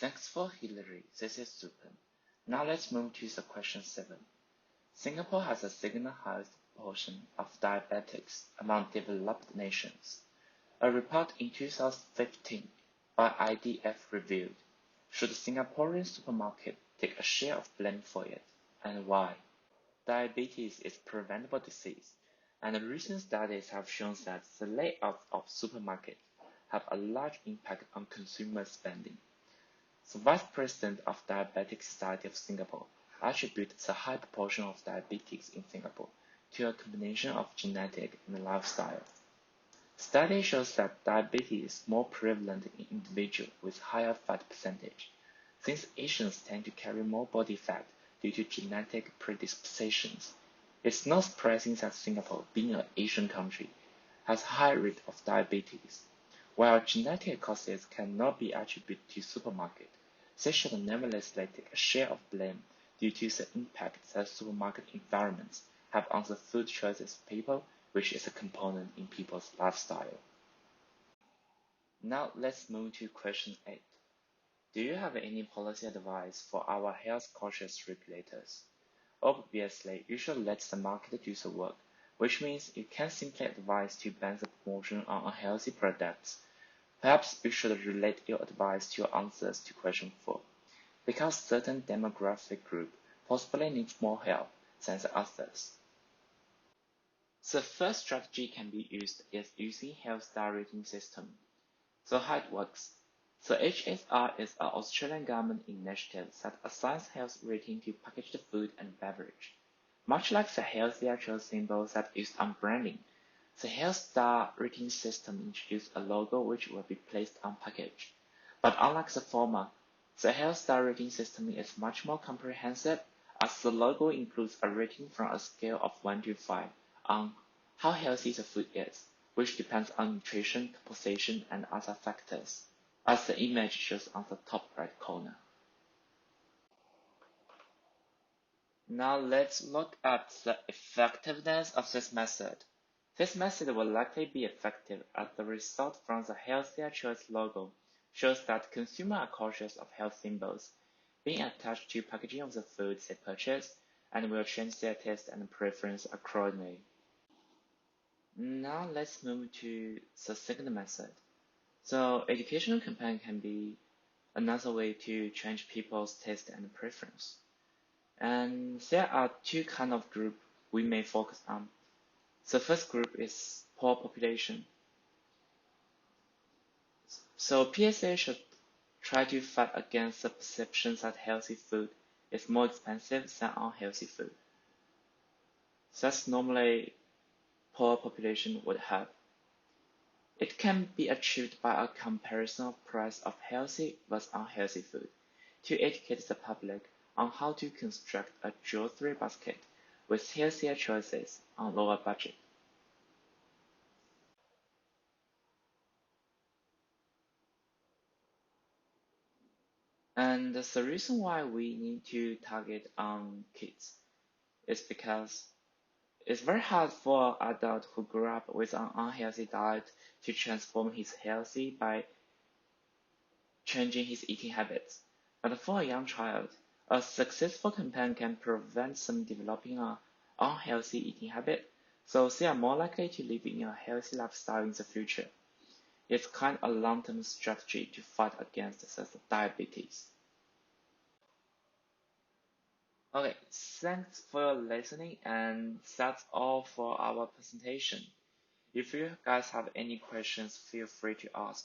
Thanks for Hillary. This is super. Now let's move to the question 7. Singapore has the second highest proportion of diabetics among developed nations. A report in 2015 by IDF revealed, should Singaporean supermarket take a share of blame for it, and why? Diabetes is a preventable disease, and recent studies have shown that the layout of supermarkets have a large impact on consumer spending. The Vice President of Diabetic Society of Singapore attributes the high proportion of diabetics in Singapore to a combination of genetic and lifestyle. Study shows that diabetes is more prevalent in individuals with higher fat percentage, since Asians tend to carry more body fat due to genetic predispositions. It's not surprising that Singapore, being an Asian country, has a high rate of diabetes. While genetic causes cannot be attributed to supermarket, they should nevertheless take a share of blame due to the impact that supermarket environments have on the food choices of people, which is a component in people's lifestyle. Now let's move to question 8. Do you have any policy advice for our health-conscious regulators? Obviously, you should let the market do the work, which means you can't simply advise to ban the promotion on unhealthy products. Perhaps you should relate your advice to your answers to question 4, because certain demographic group possibly needs more help than the others. The first strategy can be used is using health star rating system. So how it works. The HSR is an Australian government initiative that assigns health rating to packaged food and beverage. Much like the healthier choice symbol that used on branding, the Health Star rating system introduced a logo which will be placed on package. But unlike the former, the Health Star rating system is much more comprehensive, as the logo includes a rating from a scale of 1 to 5 on how healthy the food is, which depends on nutrition, composition, and other factors, as the image shows on the top right corner. Now let's look at the effectiveness of this method. This method will likely be effective as the result from the Healthier Choice logo shows that consumers are cautious of health symbols being attached to packaging of the foods they purchase and will change their taste and preference accordingly. Now let's move to the second method. So educational campaign can be another way to change people's taste and preference. And there are two kinds of group we may focus on. The first group is poor population. So PSA should try to fight against the perception that healthy food is more expensive than unhealthy food. That's normally poor population would have. It can be achieved by a comparison of price of healthy versus unhealthy food to educate the public on how to construct a jewelry basket with healthier choices on lower budget. And the reason why we need to target on kids is because it's very hard for an adult who grew up with an unhealthy diet to transform his healthy by changing his eating habits. But for a young child, a successful campaign can prevent them developing an unhealthy eating habit, so they are more likely to live in a healthy lifestyle in the future. It's kind of a long-term strategy to fight against the diabetes. Okay, thanks for listening, and that's all for our presentation. If you guys have any questions, feel free to ask.